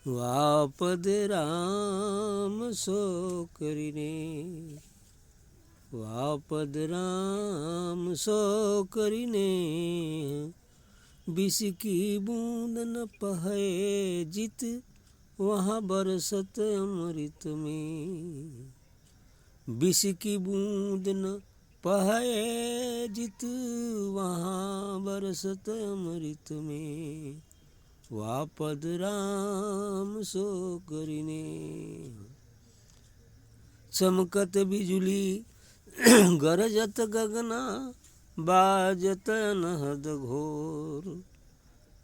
વાપદ રામ સો કરીને વાપદ રામ સો કરીને विष की बूंद न पहे जित वहाँ बरसत अमृत में विष की बूंद न पहे जित वहाँ बरसत अमृत में वापद राम सो करीने चमकत बिजुली गरजत गगना बाजत अनहद घोर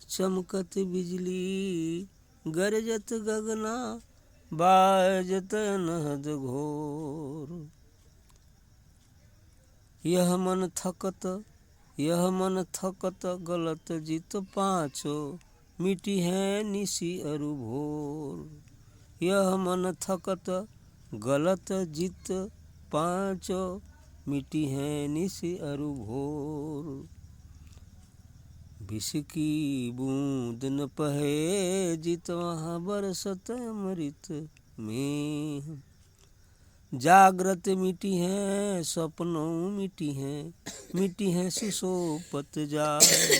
चमकत बिजली गरजत गगना बाजत अनहद घोर यह मन थकत गलत जित पाँचो मिटी है निसी अरु भोर यह मन थकत गलत जित पाँचो मिटी है निसी अरु भोर विष की बूंद न पहे जित वहाँ बरसत अमृत में जागृत मिटी है सपनों मिटी है सुसोपत जाए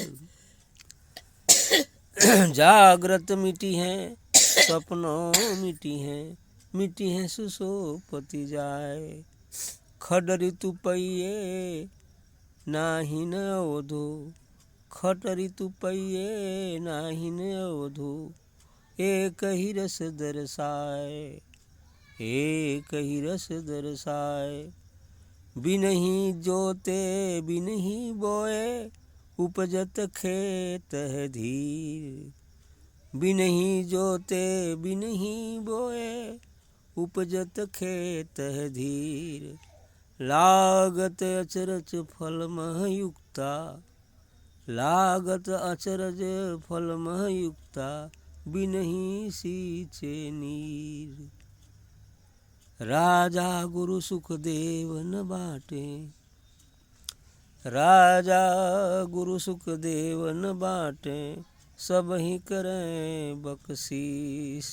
जागृत मिटी है सपनों मिटी है सुसोपति जाए खड ऋतु पइये नाही न अवधो खट ऋतु पइये नाही न अवधो एक ही रस दरसाए एक ही रस दरसाए बिनहि जोते बिनहि बोए उपजत खेत है धीर बिनहि जोते बिनहि बोए उपजत खेत है धीर लागत अचरज फल महयुक्ता लागत अचरज फल महयुक्ता बिनहि सींचे नीर राजा गुरु सुखदेव न बाटे राजा गुरु सुखदेव न बाटे सब ही करें बख्शीश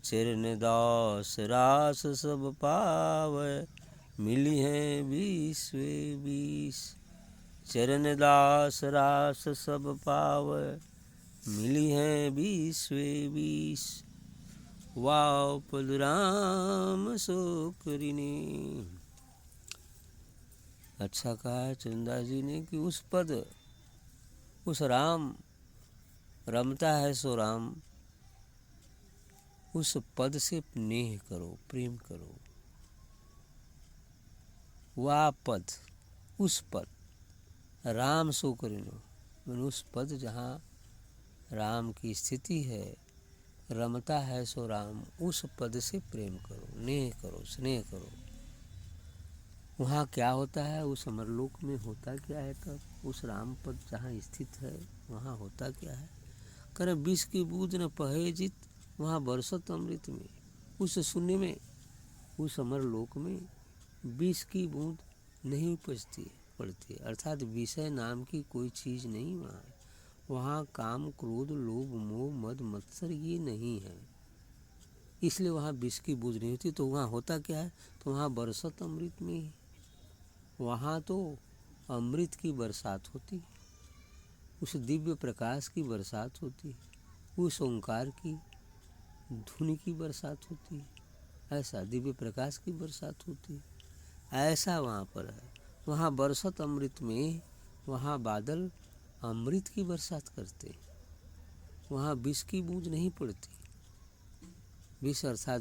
चरण दास रास सब पावे मिली है 20 चरण दास रास सब पावे मिली है 20 वापद राम सो करीने। अच्छा कहा है चंदास जी ने कि उस पद उस राम रमता है सो राम उस पद से नेह करो प्रेम करो। वह पद उस पद राम सो करीनो उस पद जहाँ राम की स्थिति है रमता है सो राम उस पद से प्रेम करो नेह करो स्नेह करो। वहाँ क्या होता है उस अमरलोक में होता क्या है तब उस राम पद जहाँ स्थित है वहाँ होता क्या है कर विष की बूंद न पहे जित वहाँ बरसत अमृत में उस शून्य में उस अमरलोक में विष की बूंद नहीं उपजती पड़ती अर्थात विषय नाम की कोई चीज़ नहीं वहाँ काम क्रोध लोभ मोह मद मत्सर ये नहीं है इसलिए वहाँ विष की बूंद नहीं होती। तो वहाँ होता क्या है तो वहाँ बरसत अमृत में ही वहाँ तो अमृत की बरसात होती उस दिव्य प्रकाश की बरसात होती उस ओंकार की धुन की बरसात होती ऐसा दिव्य प्रकाश की बरसात होती ऐसा वहाँ पर है। वहाँ बरसत अमृत में वहाँ बादल अमृत की बरसात करते वहाँ विष की बूंद नहीं पड़ती। विष अर्थात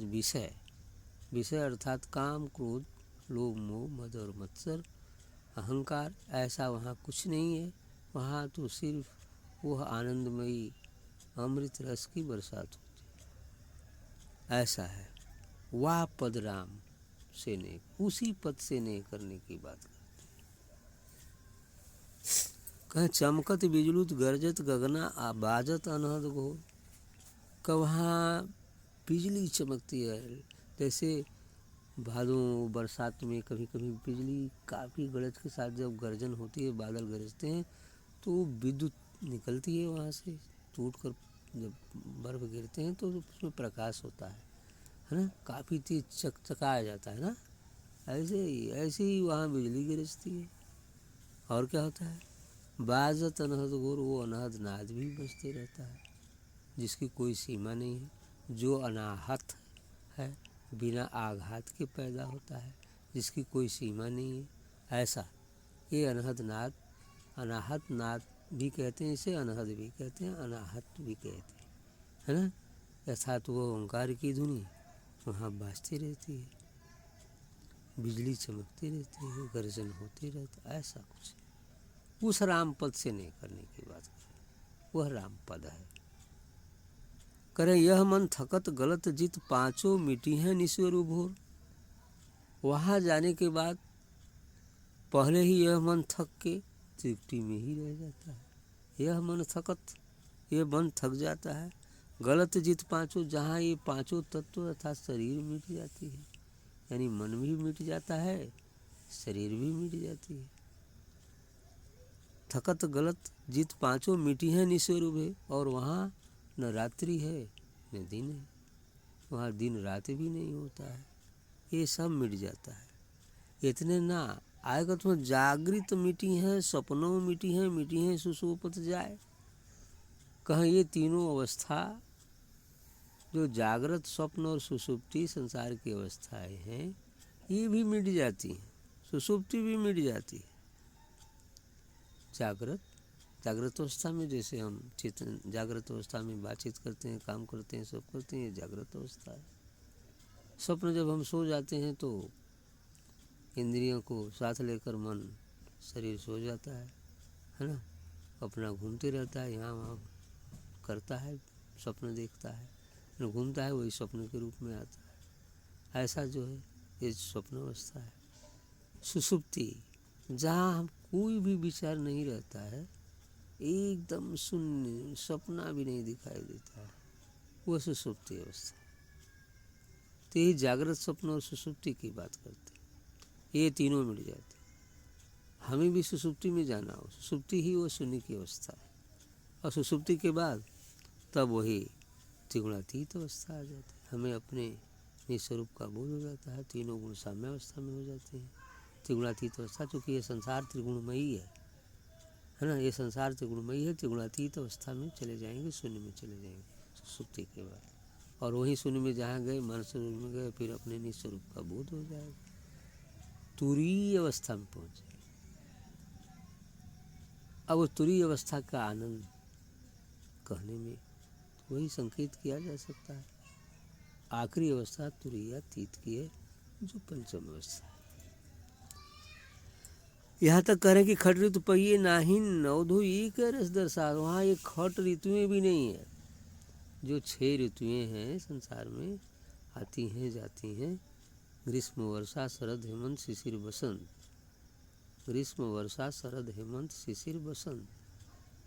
विषय अर्थात काम क्रोध लोभ मोह मद और मत्सर अहंकार ऐसा वहाँ कुछ नहीं है। वहाँ तो सिर्फ वह आनंदमयी अमृत रस की बरसात होती ऐसा है। वाह पद राम से नेक उसी पद से नेक करने की बात करते कहें चमकत बिजलुत गरजत गगना बाजत अनहद घोर का वहाँ बिजली चमकती है जैसे भादों बरसात में कभी कभी बिजली काफ़ी गरज के साथ जब गर्जन होती है बादल गरजते हैं तो विद्युत निकलती है वहाँ से टूट कर जब बर्फ़ गिरते हैं तो उसमें प्रकाश होता है ना, काफ़ी तेज चकचकाया जाता है ना, ऐसे ही वहाँ बिजली गरजती है। और क्या होता है, बाजत अनहद गुर, वो अनहद नाद भी बजते रहता है जिसकी कोई सीमा नहीं है, जो अनाहत है, बिना आघात के पैदा होता है, जिसकी कोई सीमा नहीं है। ऐसा ये अनहद नाद, अनाहत नाद भी कहते हैं इसे, अनहद भी कहते हैं, अनाहत भी कहते हैं, है ना। अर्थात वो ओंकार की धुनी वहाँ बाजती रहती है, बिजली चमकती रहती है, गर्जन होती रहती है, ऐसा कुछ उस राम पद से नहीं करने की बात करें, वह राम पद है। करें यह मन थकत गलत जित, पांचों मिटी हैं निस्वर भोर। वहाँ जाने के बाद पहले ही यह मन थक के तृप्ति में ही रह जाता है। यह मन थकत, यह मन थक जाता है। गलत जित पांचों, जहाँ ये पांचों तत्व अर्थात शरीर मिट जाती है, यानी मन भी मिट जाता है, शरीर भी मिट जाती है। थकत गलत जित पांचों मिटी हैं निस्वरूप है, और वहाँ न रात्रि है न दिन है, वहाँ दिन रात भी नहीं होता है, ये सब मिट जाता है। इतने ना आएगा तो जागृत मिटी हैं, सपनों मिटी हैं सुसुप्त जाए। कहें ये तीनों अवस्था जो जागृत, स्वप्न और सुसुप्ति संसार की अवस्थाएं हैं, ये भी मिट जाती हैं, सुसुप्ति भी मिट जाती है। जागृत अवस्था में जैसे हम चेतन जागृत अवस्था में बातचीत करते हैं, काम करते हैं, सब करते हैं, ये जागृत अवस्था है। स्वप्न जब हम सो जाते हैं तो इंद्रियों को साथ लेकर मन, शरीर सो जाता है ना, अपना घूमते रहता है, यहाँ वहाँ करता है, स्वप्न देखता है, घूमता है, वही स्वप्न के रूप में आता है। ऐसा जो है ये स्वप्न अवस्था है। सुसुप्ति, जहाँ हम कोई भी विचार नहीं रहता है, एकदम शून्य, सपना भी नहीं दिखाई देता है, वह सुसुप्ति अवस्था। तो ये जागृत, स्वप्न और सुसुप्ति की बात करते हैं, ये तीनों मिट जाते हैं। हमें भी सुसुप्ति में जाना हो, सुसुप्ति ही वो शून्य की अवस्था है, और सुसुप्ति के बाद तब वही त्रिगुणातीत अवस्था आ जाती है। हमें अपने निस्वरूप का बोध हो जाता है, तीनों गुण साम्य अवस्था में हो जाते हैं। त्रिगुणातीत अवस्था, चूँकि ये संसार त्रिगुणमयी है ना, ये संसार त्रिगुणमयी है, त्रिगुणातीत अवस्था में चले जाएंगे, शून्य में चले जाएंगे सुसुप्ति के बाद। और वही शून्य में जहाँ गए, मन स्वरूप में गए, फिर अपने निस्वरूप का बोध हो जाएगा, तुरीय अवस्था में पहुँच जाए। अब वो तुरीय अवस्था का आनंद कहने में वही संकेत किया जा सकता है। आखिरी अवस्था तुरीयातीत की है, जो पंचम अवस्था है। यहाँ तक कह रहे कि खट ऋतु पहिए नाहिन नवधु एक रस दर्शा। वहाँ ये खट ऋतुएं भी नहीं है, जो 6 ऋतुएं हैं संसार में, आती हैं जाती हैं, ग्रीष्म वर्षा शरद हेमंत शिशिर बसंत। ग्रीष्म वर्षा शरद हेमंत शिशिर बसंत,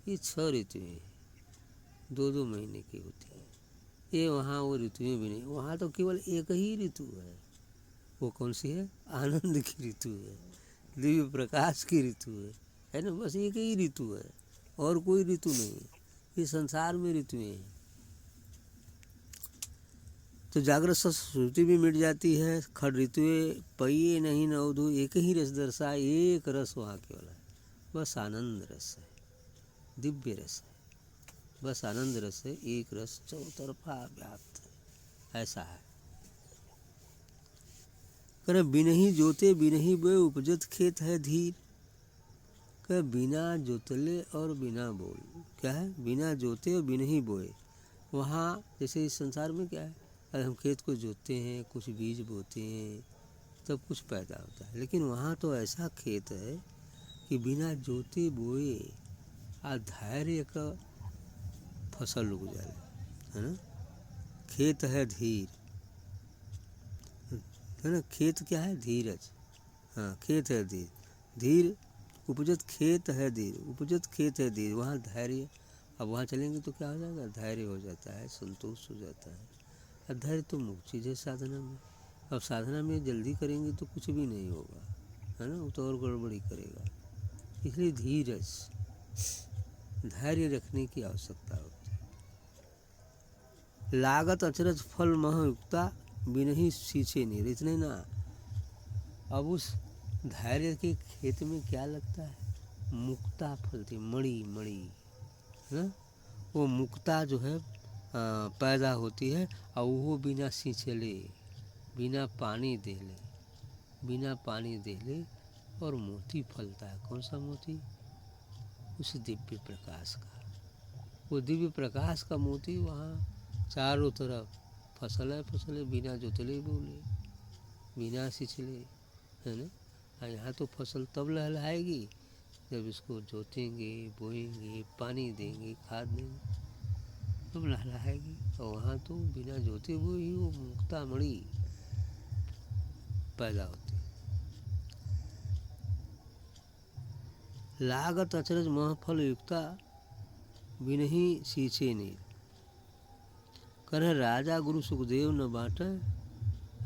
ये 6 ऋतुएं हैं, 2-2 महीने की होती हैं। ये वहाँ वो ऋतुएं भी नहीं, वहाँ तो केवल एक ही ऋतु है। वो कौन सी है? आनंद की ऋतु है, दिव्य प्रकाश की ऋतु है ना, बस एक ही ऋतु है, और कोई ऋतु नहीं है। ये संसार में ऋतुएं हैं। तो जागृत सुसुप्ति भी मिट जाती है, खड ऋतुएं पहिए नहीं नवधु एक ही रस दर्शा, एक रस वहाँ केवल है, बस आनंद रस है, दिव्य रस है, बस आनंद रस है, एक रस चौतरफा व्याप्त है, ऐसा है। करे बिनही जोते बिनही बोए उपजत खेत है धीर। करे बिना जोतले और बिना बोए, क्या है? बिना जोते और बिना ही बोए। वहाँ जैसे इस संसार में क्या है, अगर हम खेत को जोतते हैं, कुछ बीज बोते हैं, तब कुछ पैदा होता है, लेकिन वहाँ तो ऐसा खेत है कि बिना जोते बोए धैर्य का फसल उग जाए, है ना। खेत है धीर, है ना, खेत क्या है? धीरज। हाँ, खेत है धीर, धीर उपजत खेत है धीर, उपजत खेत है धीर, वहाँ धैर्य। अब वहाँ चलेंगे तो क्या हो जाएगा? धैर्य हो जाता है, संतोष हो जाता है। और धैर्य तो मुख्य चीज़ है साधना में। अब साधना में जल्दी करेंगे तो कुछ भी नहीं होगा, है ना, वो तो और गड़बड़ी करेगा। इसलिए धीरज, धैर्य रखने की आवश्यकता होती है। लागत अचरज फल महयुक्ता बिनहि सींचे नीर। इतने ना, अब उस धैर्य के खेत में क्या लगता है? मुक्ता फलती, मणि मणि है ना, वो मुक्ता जो है पैदा होती है, और वो बिना सींचले, बिना पानी देले, बिना पानी देले और मोती फलता है। कौन सा मोती? उस दिव्य प्रकाश का। वो दिव्य प्रकाश का मोती वहाँ चारों तरफ फसल है, फसल है, बिना जोतले बोले, बिना सिंचले, है ना। और यहाँ तो फसल तब लहलहाएगी जब इसको जोतेंगे, बोएंगे, पानी देंगे, खाद देंगे, तब लहलहाएगी। और वहाँ तो बिना जोते बोए ही वो मुक्ता मणि पैदा होती। लागत अचरज महफल युक्ता बिनहि सींचे नीर। करह राजा गुरु सुखदेव न बाँटे,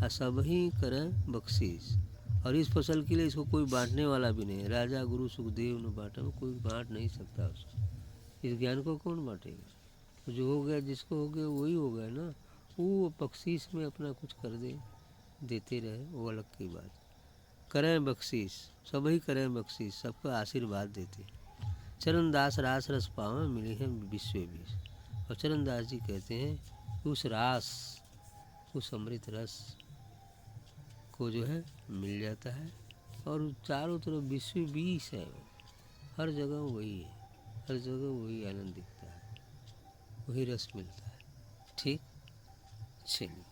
आ सबही करह बख्शीश। और इस फसल के लिए इसको कोई बांटने वाला भी नहीं है। राजा गुरु सुखदेव न बाँटे, कोई बांट नहीं सकता उसको। इस ज्ञान को कौन बांटेगा? तो जो हो गया, जिसको हो गया वही हो गया ना। वो बख्शीश में अपना कुछ कर दे, देते रहे, वो अलग की बात। करें बख्शीश, सबही करें बख्शीश, सबको आशीर्वाद देते। चरण दास रास रस पावे, मिले हैं विश्व बीस। और चरण दास जी कहते हैं उस रास, उस अमृत रस को जो है मिल जाता है, और चारों तरफ विश्व बीस है, हर जगह वही है, हर जगह वही आनंद दिखता है, वही रस मिलता है। ठीक, चलिए।